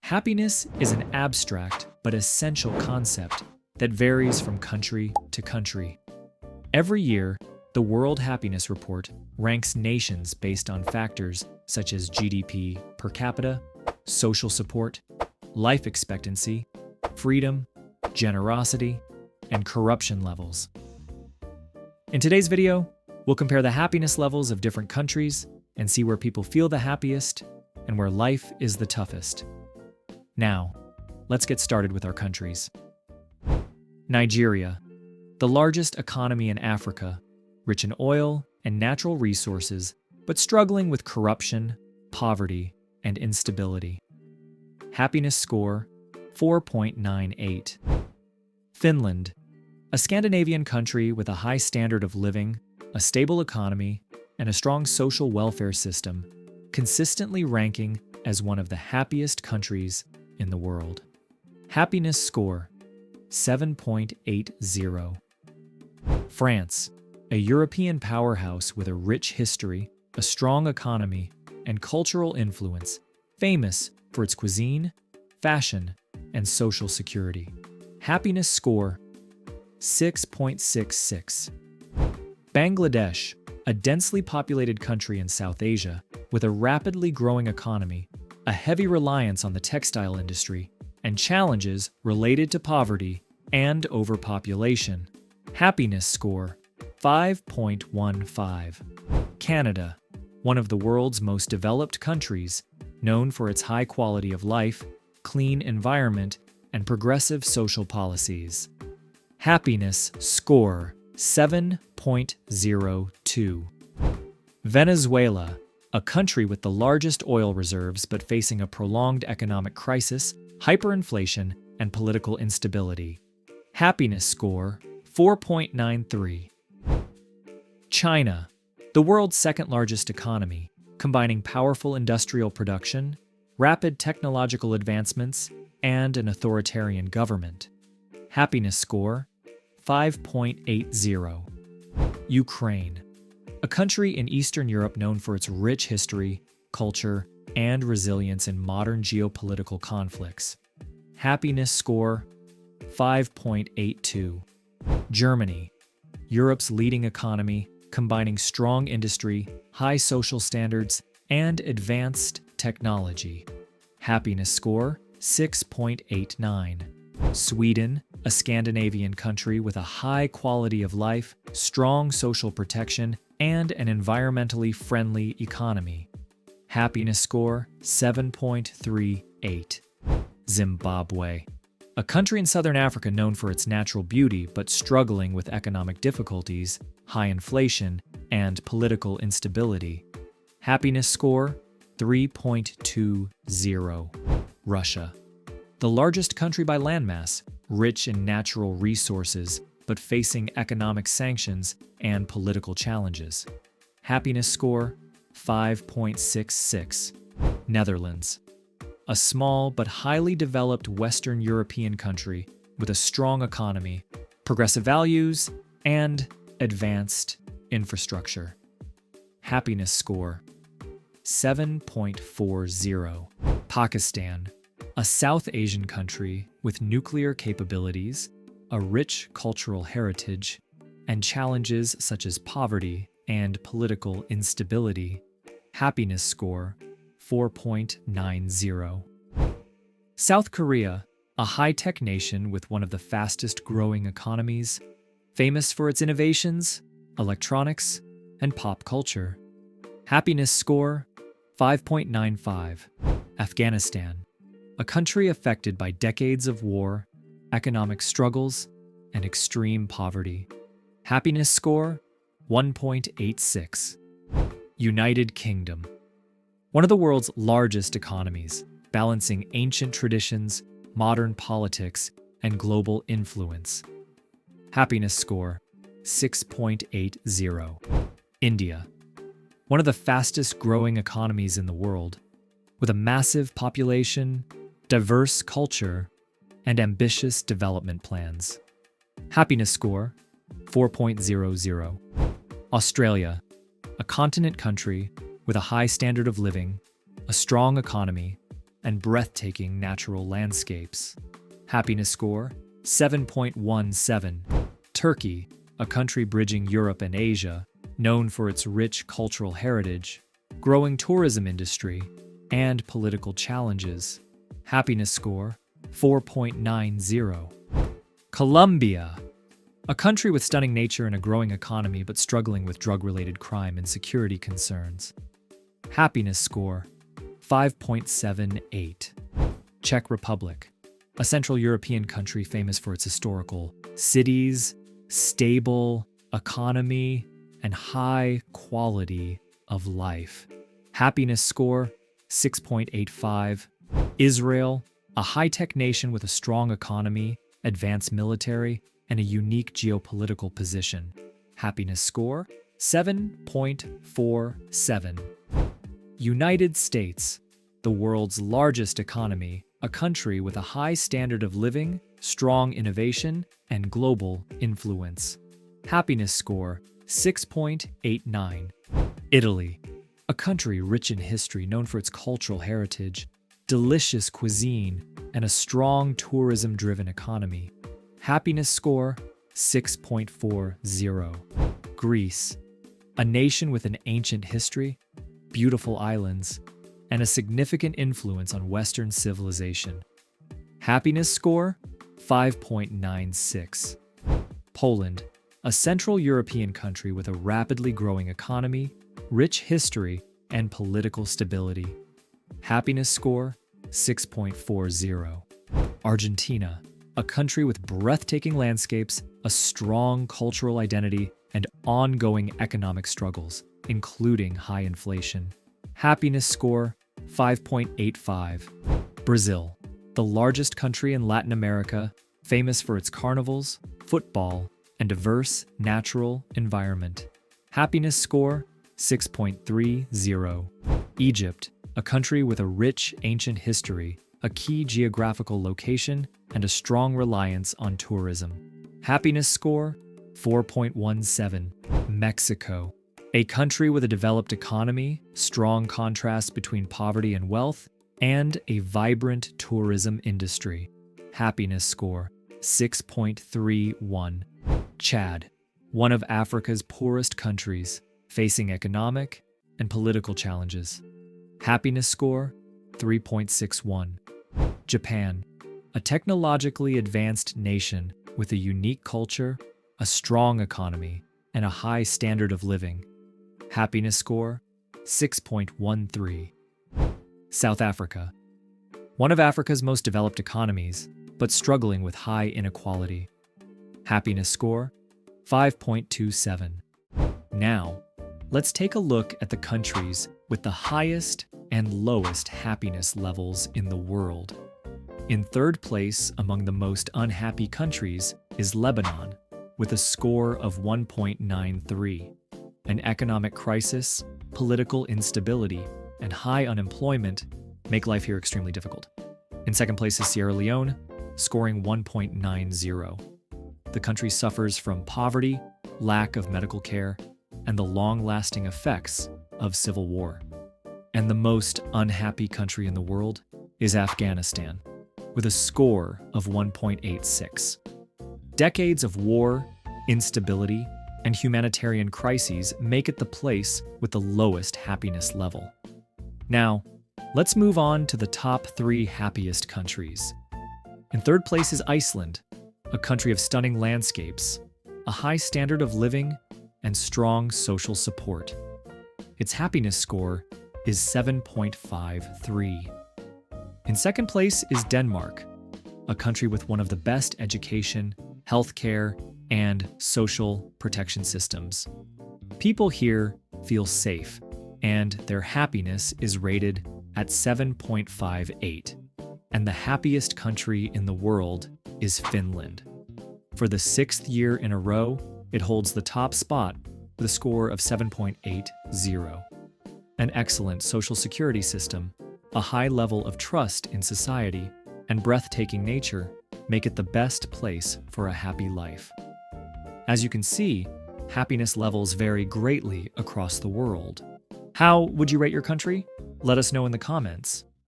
Happiness is an abstract but essential concept that varies from country to country. Every year, the World Happiness Report ranks nations based on factors such as GDP per capita, social support, life expectancy, freedom, generosity, and corruption levels. In today's video, we'll compare the happiness levels of different countries and see where people feel the happiest and where life is the toughest. Now, let's get started with our countries. Nigeria, the largest economy in Africa, rich in oil and natural resources, but struggling with corruption, poverty, and instability. Happiness score, 4.98. Finland, a Scandinavian country with a high standard of living, a stable economy, and a strong social welfare system, consistently ranking as one of the happiest countries in the world. Happiness score, 7.80. France, a European powerhouse with a rich history, a strong economy, and cultural influence, famous for its cuisine, fashion, and social security. Happiness score, 6.66. Bangladesh, a densely populated country in South Asia with a rapidly growing economy, a heavy reliance on the textile industry, and challenges related to poverty and overpopulation. Happiness score, 5.15. Canada, one of the world's most developed countries, known for its high quality of life, clean environment, and progressive social policies. Happiness score, 7.02. Venezuela, a country with the largest oil reserves but facing a prolonged economic crisis, hyperinflation, and political instability. Happiness score, 4.93. China, the world's second-largest economy, combining powerful industrial production, rapid technological advancements, and an authoritarian government. Happiness score, 5.80. Ukraine, a country in Eastern Europe known for its rich history, culture, and resilience in modern geopolitical conflicts. Happiness score, 5.82. Germany, Europe's leading economy, combining strong industry, high social standards, and advanced technology. Happiness score, 6.89. Sweden, a Scandinavian country with a high quality of life, strong social protection, and an environmentally friendly economy. Happiness score, 7.38. Zimbabwe, a country in southern Africa known for its natural beauty but struggling with economic difficulties, high inflation, and political instability. Happiness score, 3.20. Russia, the largest country by landmass, rich in natural resources but facing economic sanctions and political challenges. Happiness score, 5.66. Netherlands, a small but highly developed Western European country with a strong economy, progressive values, and advanced infrastructure. Happiness score, 7.40. Pakistan, a South Asian country with nuclear capabilities, a rich cultural heritage, and challenges such as poverty and political instability. Happiness score, 4.90. South Korea, a high-tech nation with one of the fastest-growing economies, famous for its innovations, electronics, and pop culture. Happiness score, 5.95. Afghanistan, a country affected by decades of war, economic struggles, and extreme poverty. Happiness score, 1.86. United Kingdom, one of the world's largest economies, balancing ancient traditions, modern politics, and global influence. Happiness score, 6.80. India, one of the fastest-growing economies in the world, with a massive population, diverse culture, and ambitious development plans. Happiness score, 4.00. Australia, a continent country with a high standard of living, a strong economy, and breathtaking natural landscapes. Happiness score 7.17. Turkey, a country bridging Europe and Asia, known for its rich cultural heritage, growing tourism industry, and political challenges. Happiness score 4.90. Colombia, a country with stunning nature and a growing economy but struggling with drug-related crime and security concerns. Happiness score 5.78. Czech Republic, a Central European country famous for its historical cities, stable economy, and high quality of life. Happiness score 6.85. Israel, a high-tech nation with a strong economy, advanced military, and a unique geopolitical position. Happiness score 7.47. United States, the world's largest economy, a country with a high standard of living, strong innovation, and global influence. Happiness score 6.89. Italy, a country rich in history known for its cultural heritage, delicious cuisine, and a strong tourism-driven economy. Happiness score 6.40. Greece, a nation with an ancient history, beautiful islands, and a significant influence on Western civilization. Happiness score 5.96. Poland, a Central European country with a rapidly growing economy, rich history, and political stability. Happiness score 6.40. Argentina, a country with breathtaking landscapes, a strong cultural identity, and ongoing economic struggles, including high inflation. Happiness score 5.85. Brazil, the largest country in Latin America, famous for its carnivals, football, and diverse natural environment. Happiness score 6.30. Egypt, a country with a rich ancient history, a key geographical location, and a strong reliance on tourism. Happiness score 4.17. Mexico, a country with a developed economy, strong contrast between poverty and wealth, and a vibrant tourism industry. Happiness score 6.31. Chad, one of Africa's poorest countries, facing economic and political challenges. Happiness score 3.61. Japan, a technologically advanced nation with a unique culture, a strong economy, and a high standard of living. Happiness score 6.13. South Africa, one of Africa's most developed economies, but struggling with high inequality. Happiness score 5.27. Now, let's take a look at the countries with the highest and lowest happiness levels in the world. In third place among the most unhappy countries is Lebanon, with a score of 1.93. An economic crisis, political instability, and high unemployment make life here extremely difficult. In second place is Sierra Leone, scoring 1.90. The country suffers from poverty, lack of medical care, and the long-lasting effects of civil war. And the most unhappy country in the world is Afghanistan, with a score of 1.86. Decades of war, instability, and humanitarian crises make it the place with the lowest happiness level. Now, let's move on to the top 3 happiest countries. In third place is Iceland, a country of stunning landscapes, a high standard of living, and strong social support. Its happiness score is 7.53. In second place is Denmark, a country with one of the best education, healthcare, and social protection systems. People here feel safe, and their happiness is rated at 7.58. And the happiest country in the world is Finland. For the 6th year in a row, it holds the top spot with a score of 7.80. An excellent social security system, a high level of trust in society, and breathtaking nature make it the best place for a happy life. As you can see, happiness levels vary greatly across the world. How would you rate your country? Let us know in the comments.